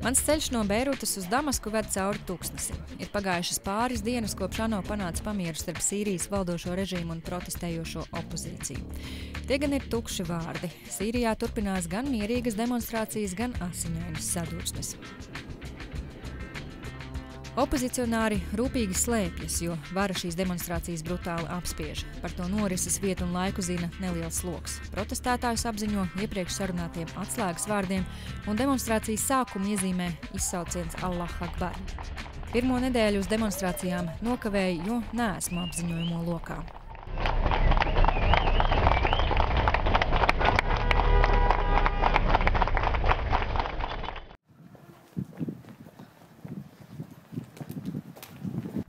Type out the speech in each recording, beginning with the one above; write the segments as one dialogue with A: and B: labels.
A: Mans ceļš no Beirutas uz Damasku ved cauri tūkstnesim. Ir pagājušas pāris dienas, kopš ANO panāca pamieru starp Sīrijas valdošo režīmu un protestējošo opozīciju. Tie gan ir tukši vārdi. Sīrijā turpinās gan mierīgas demonstrācijas, gan asiņainas sadursmes. Opozicionāri rūpīgi slēpjas, jo vara šīs demonstrācijas brutāli apspiež. Par to norises vietu un laiku zina neliels loks. Protestētājus apziņo iepriekš sarunātiem atslēgas vārdiem, un demonstrācijas sākumu iezīmē izsauciens Allah Akbar. Pirmo nedēļu uz demonstrācijām nokavēju, jo neesmu apziņojumo lokā.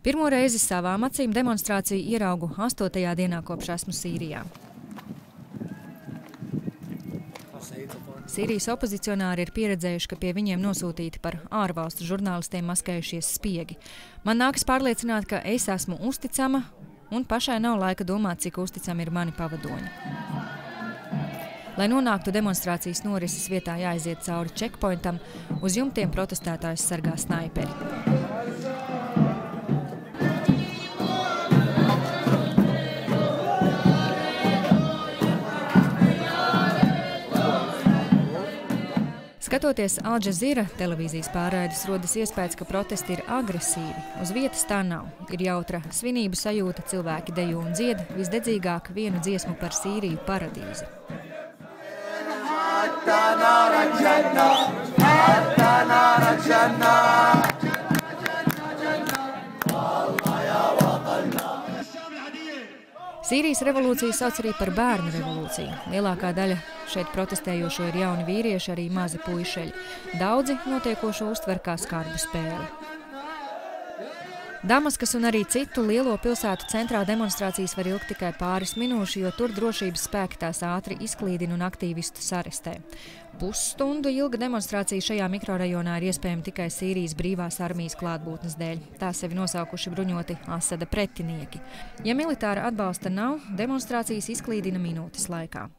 A: Pirmo reizi savām acīm demonstrāciju ieraugu 8. dienā, kopš esmu Sīrijā. Sīrijas opozicionāri ir pieredzējuši, ka pie viņiem nosūtīti par ārvalstu žurnālistiem maskējušies spiegi. Man nākas pārliecināt, ka es esmu uzticama, un pašai nav laika domāt, cik uzticami ir mani pavadoņi. Lai nonāktu demonstrācijas norises vietā, jāaiziet cauri checkpointam, uz jumtiem protestētājus sargā snaiperi. Skatoties Al Jazeera televīzijas pārraides, rodas iespējas, ka protesti ir agresīvi. Uz vietas tā nav. Ir jautra svinību sajūta, cilvēki dejo un dzied, visdedzīgāk vienu dziesmu par Sīriju paradīzi. Sīrijas revolūciju sauc arī par bērnu revolūciju. Lielākā daļa šeit protestējošo ir jauni vīrieši, arī mazi puišeļi. Daudzi notiekošo uztver kā skarbu spēli. Damaskas un arī citu lielo pilsētu centrā demonstrācijas var ilgt tikai pāris minūšu, jo tur drošības spēki tās ātri izklīdina un aktīvistus arestē. Pusstundu ilga demonstrācija šajā mikrorajonā ir iespējama tikai Sīrijas brīvās armijas klātbūtnes dēļ. Tā sevi nosaukuši bruņoti Asada pretinieki. Ja militāra atbalsta nav, demonstrācijas izklīdina minūtes laikā.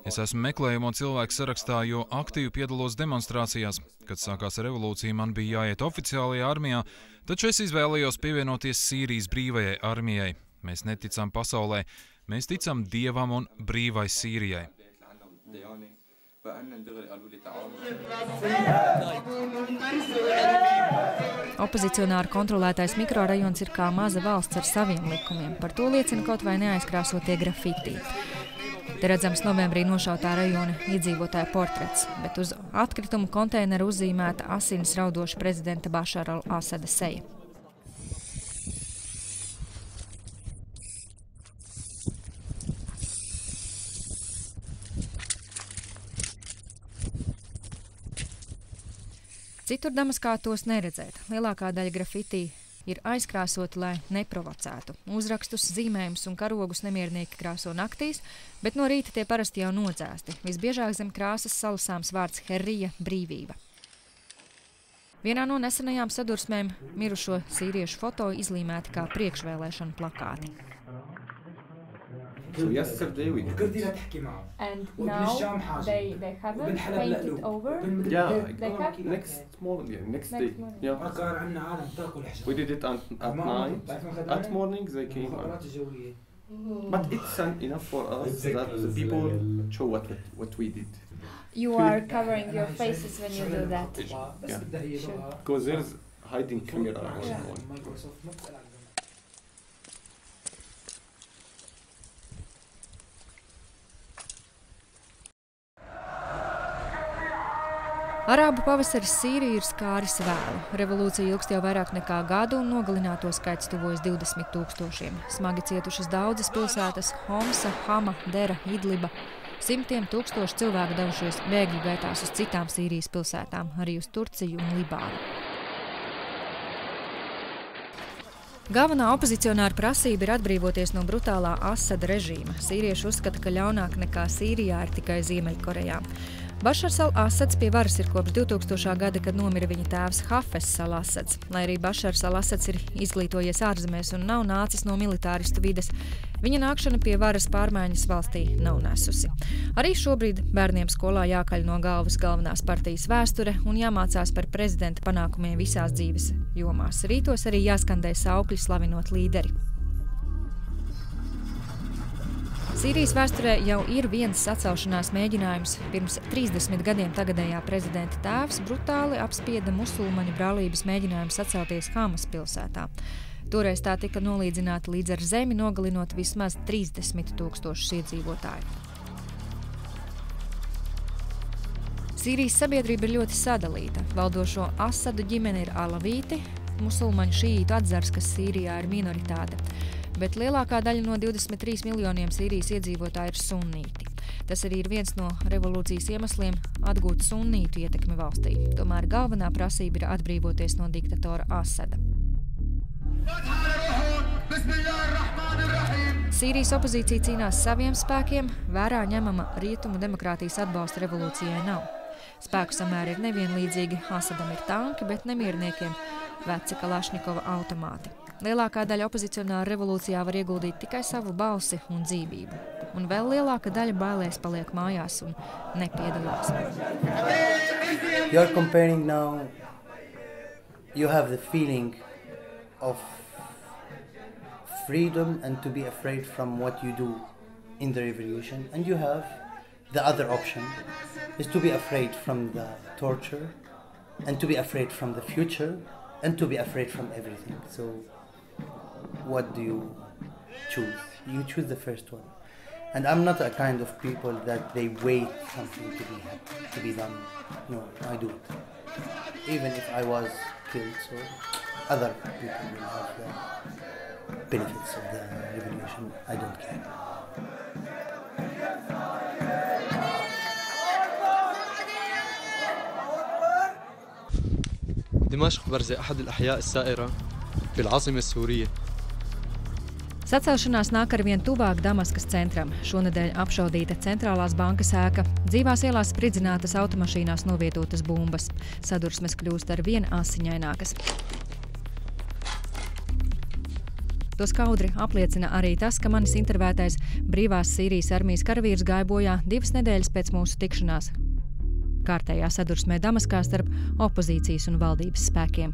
B: Es esmu meklējamo cilvēku sarakstā, jo aktīvi piedalos demonstrācijās. Kad sākās revolūcija, man bija jāiet oficiālajā armijā, taču es izvēlējos pievienoties Sīrijas brīvajai armijai. Mēs neticam pasaulē, mēs ticam Dievam un brīvai Sīrijai.
A: Opozicionāru kontrolētais mikrorajons ir kā maza valsts ar saviem likumiem. Par to liecina kaut vai neaizkrāsotie grafiti. Te redzams novembrī nošautā rajona iedzīvotāja portrets, bet uz atkritumu konteineru uzzīmēta asinis raudoša prezidenta Bašara al-Asada seja. Citur Damaskā tos neredzēt. Lielākā daļa grafitī ir aizkrāsoti, lai neprovocētu. Uzrakstus, zīmējumus un karogus nemiernieki krāso naktīs, bet no rīta tie parasti jau nodzēsti. Visbiežāk zem krāsas salasāms vārds Herrija – brīvība. Vienā no nesenajām sadursmēm mirušo sīriešu foto izlīmēti kā priekšvēlēšanu plakāti.
C: So yesterday we did.
D: And now they haven't painted over?
C: Yeah,
D: They have?
C: next morning, next day.
D: morning.
C: Yeah. We did it at night. At morning they came out. But it's enough for us that the people show what we did.
D: You are covering your faces when you do that.
C: Yeah.
D: Sure.
C: Because there's hiding camera.
A: Arābu pavasaris Sīriju ir skāris vēlu. Revolūcija ilgst jau vairāk nekā gadu un nogalināto skaits tuvojas 20 000. Smagi cietušas daudzas pilsētas – Homsa, Hama, Dera, Idliba. Simtiem tūkstoši cilvēku devušies bēgļu gaitās uz citām Sīrijas pilsētām, arī uz Turciju un Libānu. Galvenā opozicionāra prasība ir atbrīvoties no brutālā Asada režīma. Sīrieši uzskata, ka ļaunāk nekā Sīrijā ir tikai Ziemeļkorejā. Bašars al-Asads pie varas ir kopš 2000. gada, kad nomira viņa tēvs Hafez al-Asads. Lai arī Bašars al-Asads ir izglītojies ārzemēs un nav nācis no militāristu vides, Viņa nākšana pie varas pārmaiņas valstī nav nesusi. Arī šobrīd bērniem skolā jākaļ no galvas galvenās partijas vēsture un jāmācās par prezidenta panākumiem visās dzīves jomās. Rītos arī jāskandē saukļi slavinot līderi. Sīrijas vēsturē jau ir viens sacelšanās mēģinājums. Pirms 30 gadiem tagadējā prezidenta tēvs brutāli apspieda musulmaņu brālības mēģinājumu sacelties Hamas pilsētā. Toreiz tā tika nolīdzināta līdz ar zemi, nogalinot vismaz 30,000 iedzīvotāju. Sīrijas sabiedrība ir ļoti sadalīta. Valdošo Asadu ģimene ir alavīti, musulmaņu šīītu atzars, kas Sīrijā ir minoritāte. Bet lielākā daļa no 23 miljoniem Sīrijas iedzīvotāji ir sunnīti. Tas arī ir viens no revolūcijas iemesliem atgūt sunnītu ietekmi valstī. Tomēr galvenā prasība ir atbrīvoties no diktatora Asada. Sīrijas opozīcija cīnās saviem spēkiem, vērā ņemama rietumu demokrātijas atbalsta revolūcijai nav. Spēku samēri ir nevienlīdzīgi, Asadam ir tanki, bet nemierniekiem veci Kalašņikova automāti. Lielākā daļa opozicionāru revolūcijā var ieguldīt tikai savu balsi un dzīvību. Un vēl lielāka daļa bailēs paliek mājās un nepiedalās.
E: You're comparing now, you have the feeling of freedom and to be afraid from what you do in the revolution. And you have the other option is to be afraid from the torture and to be afraid from the future and to be afraid from everything. So what do you choose? You choose the first one. And I'm not a kind of people that they wait something to be done. No, I do it. Even if I was killed, so other people will have the benefits of the revolution. I don't care.
F: دمشق برزة أحد الأحياء السائرة في العاصمة السورية.
A: Sacelšanās nāk arvien tuvāk Damaskas centram. Šonedēļ apšaudīta centrālās bankas ēka, dzīvās ielās spridzinātas automašīnās novietotas bumbas. Sadursmes kļūst arvien asiņainākas. To skaudri apliecina arī tas, ka manis intervētais brīvās Sīrijas armijas karavīrs gāja bojā 2 nedēļas pēc mūsu tikšanās kārtējā sadursmē Damaskā starp opozīcijas un valdības spēkiem.